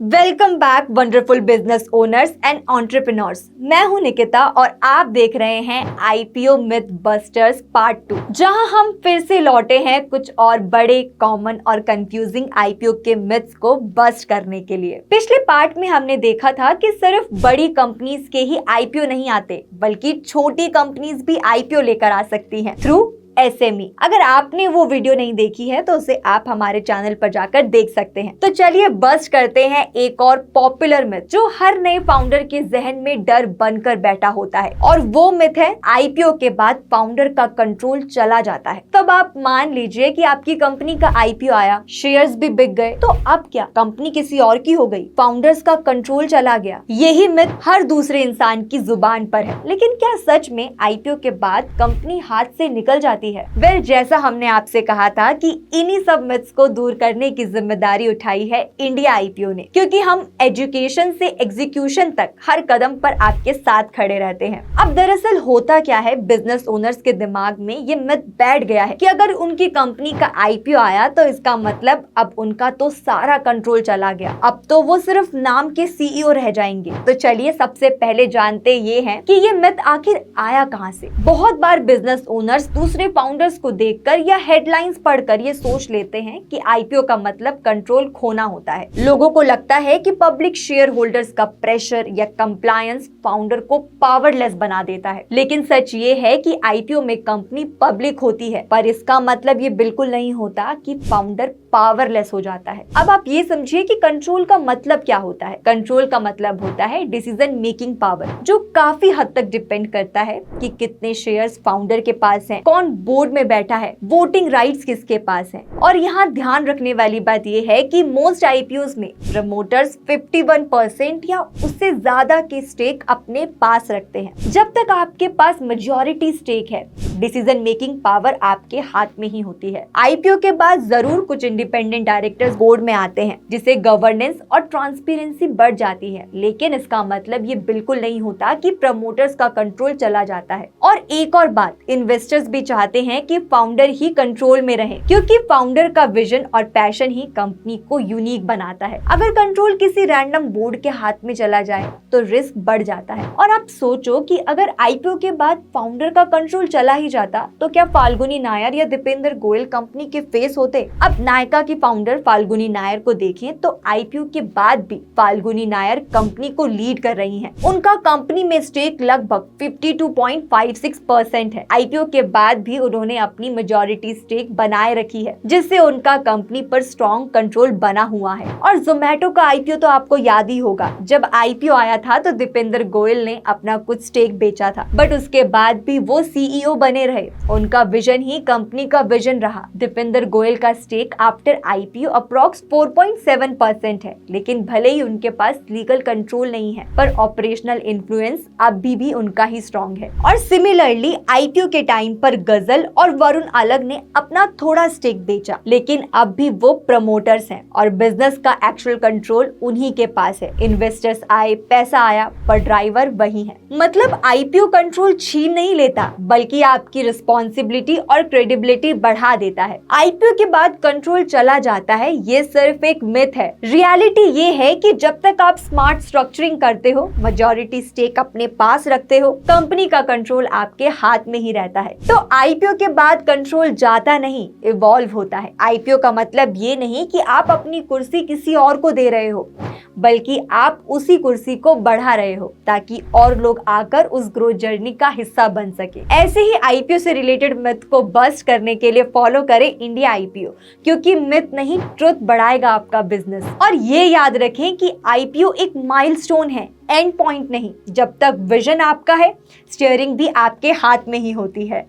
Welcome back wonderful business owners and entrepreneurs. मैं हूं निकिता और आप देख रहे हैं आईपीओ मिथ बस्टर्स पार्ट 2, जहां हम फिर से लौटे हैं कुछ और बड़े कॉमन और कंफ्यूजिंग आईपीओ के मिथ्स को बस्ट करने के लिए। पिछले पार्ट में हमने देखा था कि सिर्फ बड़ी कंपनीज के ही आईपीओ नहीं आते, बल्कि छोटी कंपनीज भी आईपीओ लेकर आ सकती हैं थ्रू एसएमई। अगर आपने वो वीडियो नहीं देखी है तो उसे आप हमारे चैनल पर जाकर देख सकते हैं। तो चलिए बस्ट करते हैं एक और पॉपुलर मिथ जो हर नए फाउंडर के जहन में डर बनकर बैठा होता है, और वो मिथ है आईपीओ के बाद फाउंडर का कंट्रोल चला जाता है। तब आप मान लीजिए कि आपकी कंपनी का आईपीओ आया, शेयर्स भी बिक गए, तो अब क्या कंपनी किसी और की हो गई, फाउंडर्स का कंट्रोल चला गया। यही मिथ हर दूसरे इंसान की जुबान पर है, लेकिन क्या सच में आईपीओ के बाद कंपनी हाथ से निकल जाती है? वेल, जैसा हमने आपसे कहा था कि इन्हीं सब मिथ्स को दूर करने की जिम्मेदारी उठाई है इंडिया आईपीओ ने, क्योंकि हम एजुकेशन से एग्जीक्यूशन तक हर कदम पर आपके साथ खड़े रहते हैं। अब दरअसल होता क्या है, बिजनेस ओनर्स के दिमाग में ये मिथ बैठ गया है कि अगर उनकी कंपनी का आईपीओ आया तो इसका मतलब अब उनका तो सारा कंट्रोल चला गया, अब तो वो सिर्फ नाम के सीईओ रह जाएंगे। तो चलिए सबसे पहले जानते ये हैं कि ये मिथ आखिर आया कहां से। बहुत बार बिजनेस ओनर्स दूसरे फाउंडर्स को देखकर या हेडलाइंस पढ़कर ये सोच लेते हैं कि आईपीओ का मतलब कंट्रोल खोना होता है। लोगों को लगता है कि पब्लिक शेयर होल्डर्स का प्रेशर या कंप्लायंस फाउंडर को पावरलेस बना देता है। लेकिन सच ये है कि आईपीओ में कंपनी पब्लिक होती है, पर इसका मतलब ये बिल्कुल नहीं होता कि फाउंडर पावरलेस हो जाता है। अब आप ये समझिए कि कंट्रोल का मतलब क्या होता है। कंट्रोल का मतलब होता है डिसीजन मेकिंग पावर, जो काफी हद तक डिपेंड करता है कि कितने शेयर्स फाउंडर के पास हैं, कौन बोर्ड में बैठा है, वोटिंग राइट्स किसके पास हैं। और यहाँ ध्यान रखने वाली बात यह है कि मोस्ट आईपीओस में प्रमोटर्स 51% या उससे ज्यादा के स्टेक अपने पास रखते हैं। जब तक आपके पास मेजॉरिटी स्टेक है, डिसीजन मेकिंग पावर आपके हाथ में ही होती है। आईपीओ के बाद जरूर कुछ इंडिपेंडेंट डायरेक्टर्स बोर्ड में आते हैं, जिससे गवर्नेंस और ट्रांसपेरेंसी बढ़ जाती है, लेकिन इसका मतलब ये बिल्कुल नहीं होता कि प्रमोटर्स का कंट्रोल चला जाता है। और एक और बात, इन्वेस्टर्स भी चाहते हैं कि फाउंडर ही कंट्रोल में रहे, क्योंकि फाउंडर का विजन और पैशन ही कंपनी को यूनिक बनाता है। अगर कंट्रोल किसी रैंडम बोर्ड के हाथ में चला जाए तो रिस्क बढ़ जाता है। और आप सोचो कि अगर आईपीओ के बाद फाउंडर का कंट्रोल चला ही जाता तो क्या फाल्गुनी नायर या दीपेंद्र गोयल कंपनी के फेस होते? अब नायका की फाउंडर फाल्गुनी नायर को देखें तो आईपीओ के बाद भी फाल्गुनी नायर कंपनी को लीड कर रही हैं। उनका कंपनी में स्टेक लगभग 52.56% है। आईपीओ के बाद भी उन्होंने अपनी मेजॉरिटी स्टेक बनाए रखी है, जिससे उनका कंपनी पर स्ट्रॉन्ग कंट्रोल बना हुआ है। और जोमेटो का आईपीओ तो आपको याद ही होगा। जब आईपीओ आया था तो दीपेंद्र गोयल ने अपना कुछ स्टेक बेचा था, बट उसके बाद भी वो सीईओ बने रहे। उनका विजन ही कंपनी का विजन रहा। दीपेंद्र गोयल का स्टेक आफ्टर आईपीओ अप्रॉक्स 4.7% है, लेकिन भले ही उनके पास लीगल कंट्रोल नहीं है, पर ऑपरेशनल इन्फ्लुएंस अभी भी उनका ही स्ट्रॉन्ग है। और सिमिलरली आईपीओ के टाइम पर गजल और वरुण अलग ने अपना थोड़ा स्टेक बेचा, लेकिन अब भी वो प्रमोटर्स हैं और बिजनेस का एक्चुअल कंट्रोल उन्हीं के पास है। इन्वेस्टर्स आए, पैसा आया, पर ड्राइवर वही है। मतलब आईपीओ कंट्रोल छीन नहीं लेता, बल्कि आपकी रिस्पॉन्सिबिलिटी और क्रेडिबिलिटी बढ़ा देता है। आईपीओ के बाद कंट्रोल चला जाता है, ये सिर्फ एक मिथ है। रियलिटी ये है कि जब तक आप स्मार्ट स्ट्रक्चरिंग करते हो, मेजॉरिटी स्टेक अपने पास रखते हो, कंपनी का कंट्रोल आपके हाथ में ही रहता है। तो आईपीओ के बाद कंट्रोल जाता नहीं, इवॉल्व होता है। आईपीओ का मतलब ये नहीं कि आप अपनी कुर्सी किसी और को दे रहे हो, बल्कि आप उसी कुर्सी को बढ़ा रहे हो ताकि और लोग आकर उस ग्रोथ जर्नी का हिस्सा बन सके। ऐसे ही आईपीओ से रिलेटेड मिथ को बस्ट करने के लिए फॉलो करें इंडिया आईपीओ, क्योंकि मिथ नहीं, ट्रुथ बढ़ाएगा आपका बिजनेस। और ये याद रखें कि आईपीओ एक माइलस्टोन है, एंड पॉइंट नहीं। जब तक विजन आपका है, स्टीयरिंग भी आपके हाथ में ही होती है।